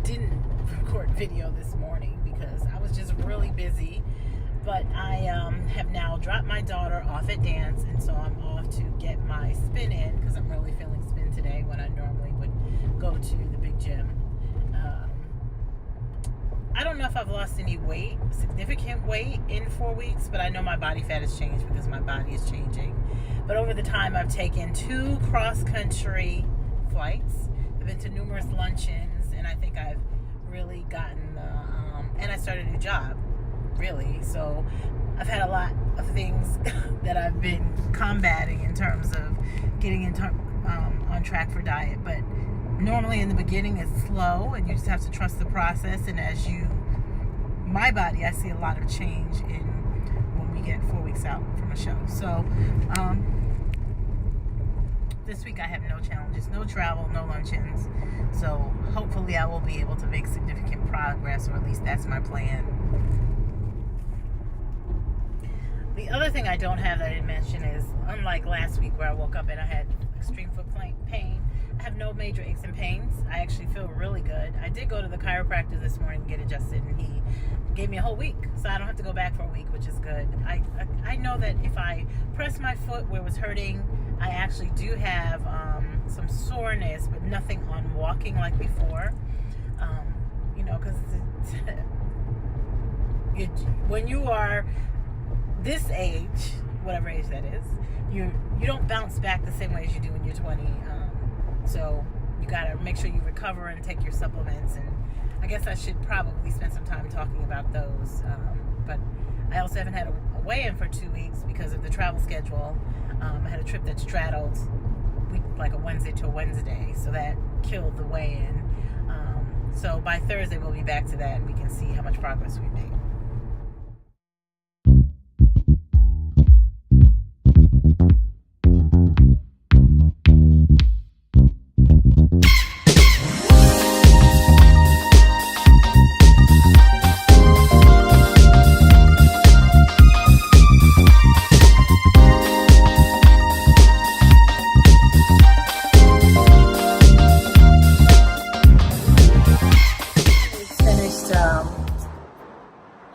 didn't record video this morning because I was just really busy. But I have now dropped my daughter off at dance, and so I'm off to get my spin in because I'm really feeling spin today when I normally would go to the big gym. I don't know if I've lost any weight, significant weight in 4 weeks, but I know my body fat has changed because my body is changing. But over the time, I've taken 2 cross-country flights. I've been to numerous luncheons, and I think I've really gotten and I started a new job, really. So I've had a lot of things that I've been combating in terms of getting on track for diet. But normally in the beginning it's slow, and you just have to trust the process. And as my body, I see a lot of change in when we get 4 weeks out from a show. So this week I have no challenges, no travel, no luncheons. So hopefully I will be able to make significant progress, or at least that's my plan. The other thing I don't have that I didn't mention is, unlike last week where I woke up and I had extreme foot pain, I have no major aches and pains. I actually feel really good. I did go to the chiropractor this morning to get adjusted, and he gave me a whole week, so I don't have to go back for a week, which is good. I know that if I press my foot where it was hurting, I actually do have some soreness, but nothing on walking like before. Because when you are this age, whatever age that is, you don't bounce back the same way as you do when you're 20. So you gotta make sure you recover and take your supplements. And I guess I should probably spend some time talking about those. But I also haven't had a weigh-in for 2 weeks because of the travel schedule. I had a trip that straddled like a Wednesday to a Wednesday, so that killed the weigh-in. So by Thursday we'll be back to that, and we can see how much progress we've made.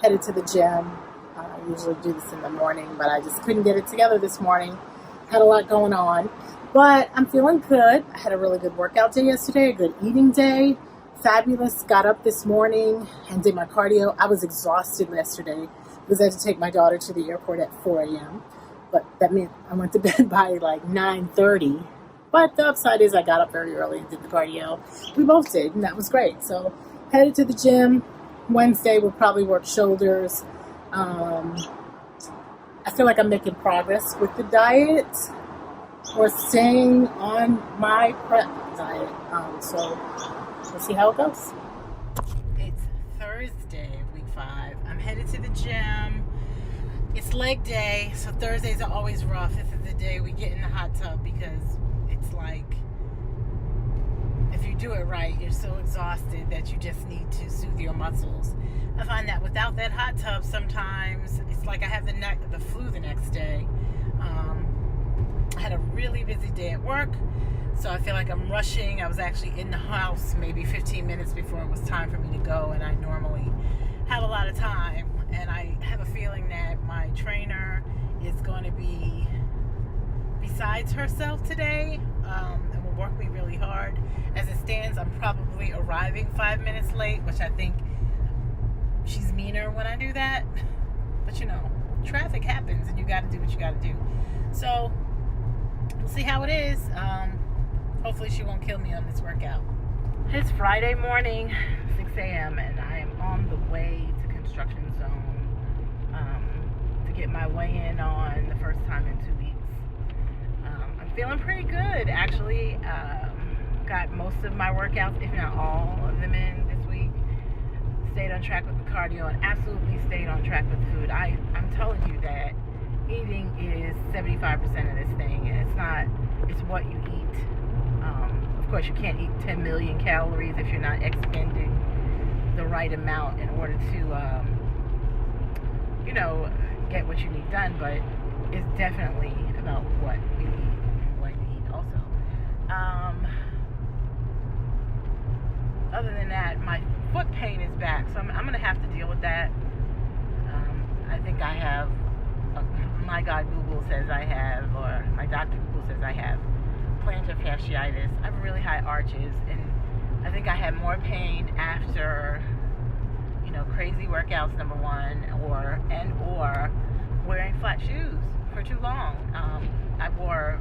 Headed to the gym. I usually do this in the morning, but I just couldn't get it together this morning. Had a lot going on, but I'm feeling good. I had a really good workout day yesterday, a good eating day. Fabulous. Got up this morning and did my cardio. I was exhausted yesterday because I had to take my daughter to the airport at 4 a.m. But that meant I went to bed by like 9:30. But the upside is I got up very early and did the cardio. We both did, and that was great. So headed to the gym. Wednesday we'll probably work shoulders. I feel like I'm making progress with the diet, or staying on my prep diet. So we'll see how it goes. It's Thursday, week 5. I'm headed to the gym. It's leg day, so Thursdays are always rough. This is the day we get in the hot tub because it's like, if you do it right, you're so exhausted that you just need to soothe your muscles. I find that without that hot tub, sometimes it's like I have the flu the next day. I had a really busy day at work, so I feel like I'm rushing. I was actually in the house maybe 15 minutes before it was time for me to go, and I normally have a lot of time. And I have a feeling that my trainer is going to be besides herself today, and will work me really hard. As it stands, I'm probably arriving 5 minutes late, which I think she's meaner when I do that. But traffic happens, and you got to do what you got to do. So we'll see how it is. Hopefully she won't kill me on this workout. It's Friday morning, 6 a.m., and I am on the way to construction zone to get my weigh-in on the first time in 2 weeks. I'm feeling pretty good, actually. Got most of my workouts, if not all of them, in this week. Stayed on track with the cardio, and absolutely stayed on track with the food. I'm telling you that eating is 75% of this thing, and it's what you eat. Of course, you can't eat 10 million calories if you're not expending the right amount in order to, get what you need done. But it's definitely about what you eat and when you eat also. other than that, my foot pain is back, so I'm going to have to deal with that. I think I have, my God Google says I have, or my doctor Google says I have plantar fasciitis. I have really high arches, and I think I had more pain after, you know, crazy workouts, number one, or wearing flat shoes for too long. I wore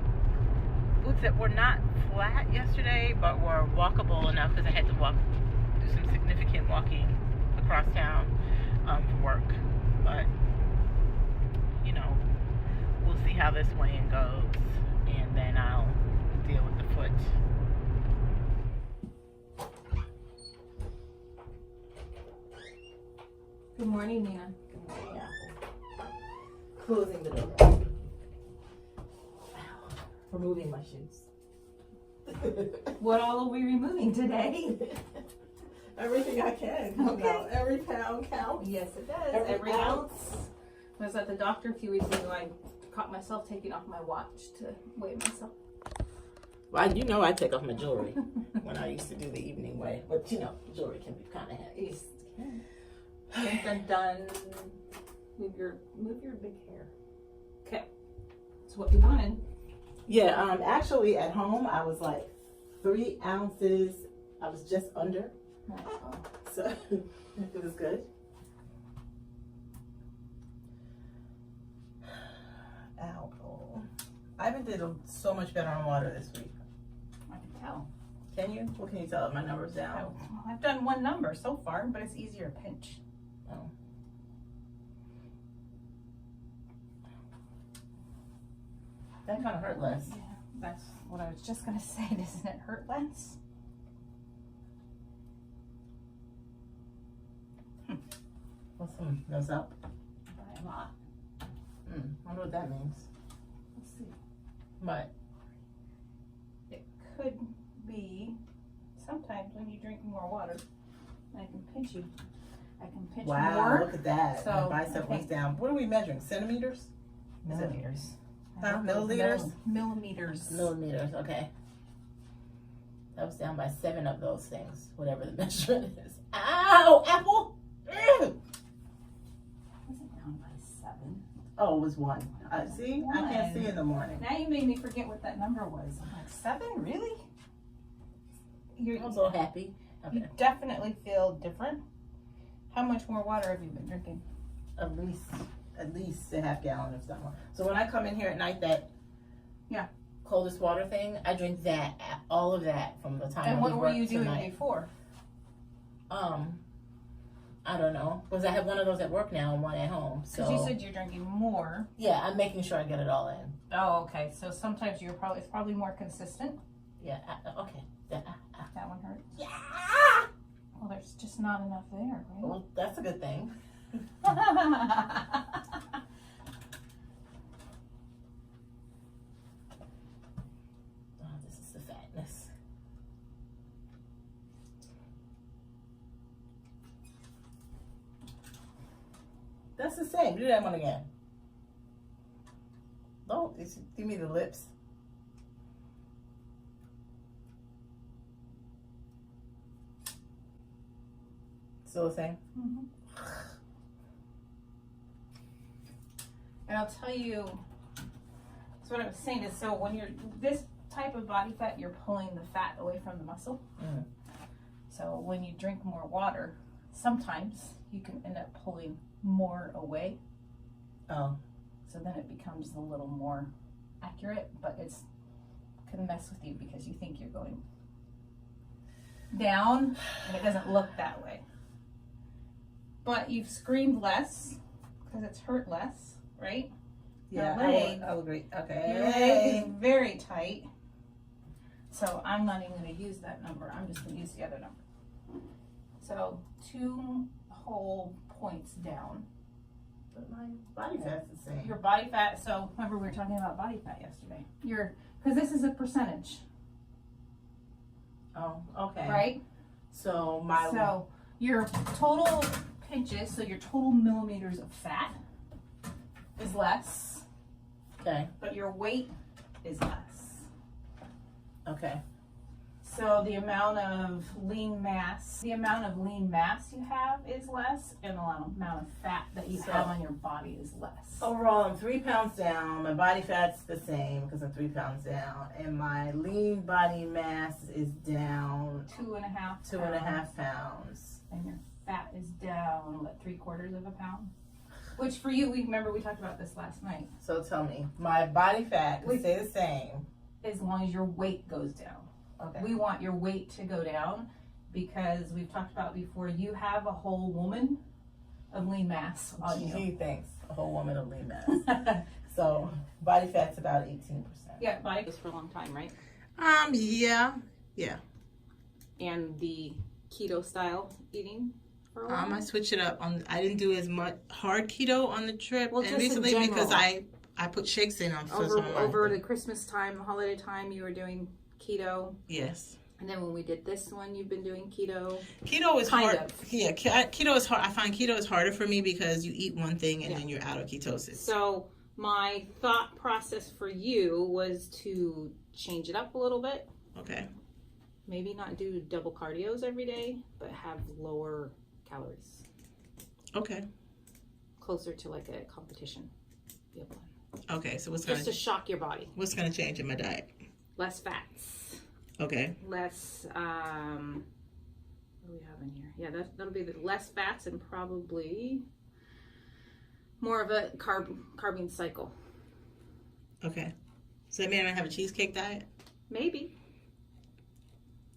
boots that were not flat yesterday, but were walkable enough because I had to do some significant walking across town for work. But, you know, we'll see how this weigh-in goes, and then I'll deal with the foot. Good morning, Nina. Good morning, Apple. Closing the door. Removing my shoes. What all are we removing today? Everything I can. Okay. You know, every pound counts. Yes, it does. Every ounce. I was at the doctor a few weeks ago. I caught myself taking off my watch to weigh myself. Well, you know I take off my jewelry when I used to do the evening weigh. But, you know, jewelry can be kind of heavy. I think I'm done. Move your big hair. Okay. That's what you wanted. Yeah, actually at home I was like 3 ounces. I was just under. So it was good. Ow. I even did so much better on water this week. I can tell. Can you? What can you tell if my number's down? I've done one number so far, but it's easier to pinch. Oh. That kind of hurt less. Yeah, that's what I was just going to say. Doesn't it hurt less? What's some nose up? By a lot. Wonder what that means. Let's see. What? It could be sometimes when you drink more water. I can pinch you. I can pinch Wow, more. look at that. So, my bicep okay. was down. What are we measuring? Centimeters? Millimeters. Milliliters? Millimeters. Millimeters, okay. That was down by 7 of those things, whatever the measurement is. Ow! Apple! Ew. Wasn't down by 7. Oh, it was 1. See? I can't 1. see in the morning. Now you made me forget what that number was. I'm like, 7? Really? I'm so happy. Okay. You definitely feel different. How much more water have you been drinking? At least a half gallon of something. So when I come in here at night, that coldest water thing, I drink that, all of that from the time. And what were you tonight. doing before? I don't know, because I have one of those at work now and one at home. So Because you said you're drinking more. Yeah, I'm making sure I get it all in. Oh, okay. So sometimes it's probably more consistent. Yeah. Okay. That one hurts. Yeah. Well, there's just not enough there, right? Well, that's a good thing. This is the fatness. That's the same. Do that one again. Don't give me the lips. Still the same? Mm-hmm. And I'll tell you, so what I was saying is, so when you're this type of body fat, you're pulling the fat away from the muscle. Mm. So when you drink more water, sometimes you can end up pulling more away. Oh. So then it becomes a little more accurate, but it's can mess with you because you think you're going down and it doesn't look that way. But you've screamed less because it's hurt less, right? Yeah, Your leg, I'll agree. Okay. your leg is very tight. So I'm not even going to use that number. I'm just going to use the other number. So 2 whole points down. But my body fat's the same. Your body fat, so remember we were talking about body fat yesterday. Because this is a percentage. Oh, okay. Right? So your total pinches, so your total millimeters of fat is less. Okay. But your weight is less. Okay. So the amount of lean mass you have is less, and the amount of fat that you have on your body is less. Overall, I'm 3 pounds down. My body fat's the same because I'm 3 pounds down, and my lean body mass is down 2.5 pounds. And your fat is down, what, 3/4 of a pound? Which for you, we talked about this last night. So tell me, my body fat can stay the same as long as your weight goes down. Okay. We want your weight to go down because we've talked about before, you have a whole woman of lean mass on you. He thinks a whole woman of lean mass. So body fat's about 18%. Yeah, body was for a long time, right? Yeah. And the keto style eating for a while? I switched it up. I didn't do as much hard keto on the trip, well, and recently because I put shakes in on over the Christmas time, holiday time, you were doing keto. Yes. And then when we did this one, you've been doing keto. Keto is hard. Yeah, keto is hard. I find keto is harder for me because you eat one thing and then you're out of ketosis. So my thought process for you was to change it up a little bit. Okay. Maybe not do double cardios every day, but have lower calories. Okay. Closer to like a competition. Okay, so just to shock your body. What's going to change in my diet? Less fats. Okay. Less, what do we have in here? Yeah, that'll be the less fats and probably more of a carbine cycle. Okay. So that mean I have a cheesecake diet? Maybe.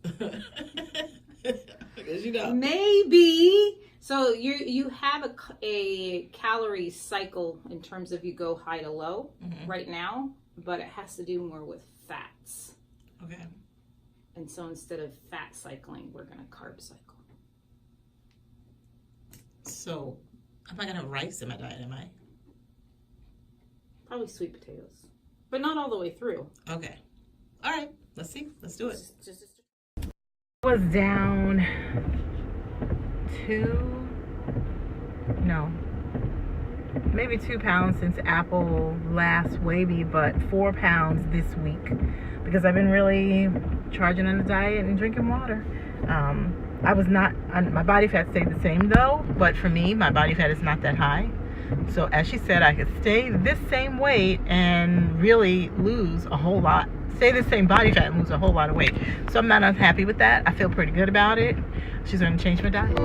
Because maybe. So you have a calorie cycle in terms of you go high to low right now, but it has to do more with fats. Okay. And so instead of fat cycling, we're going to carb cycle. So I'm not going to have rice in my diet, am I? Probably sweet potatoes, but not all the way through. Okay. All right. Let's see. Let's do it. I was down maybe 2 pounds since Apple last weighed me, but 4 pounds this week because I've been really charging on the diet and drinking water. I was not, my body fat stayed the same though, but for me, my body fat is not that high. So as she said, I could stay this same weight and really lose a whole lot. Stay the same body fat and lose a whole lot of weight. So I'm not unhappy with that. I feel pretty good about it. She's going to change my diet.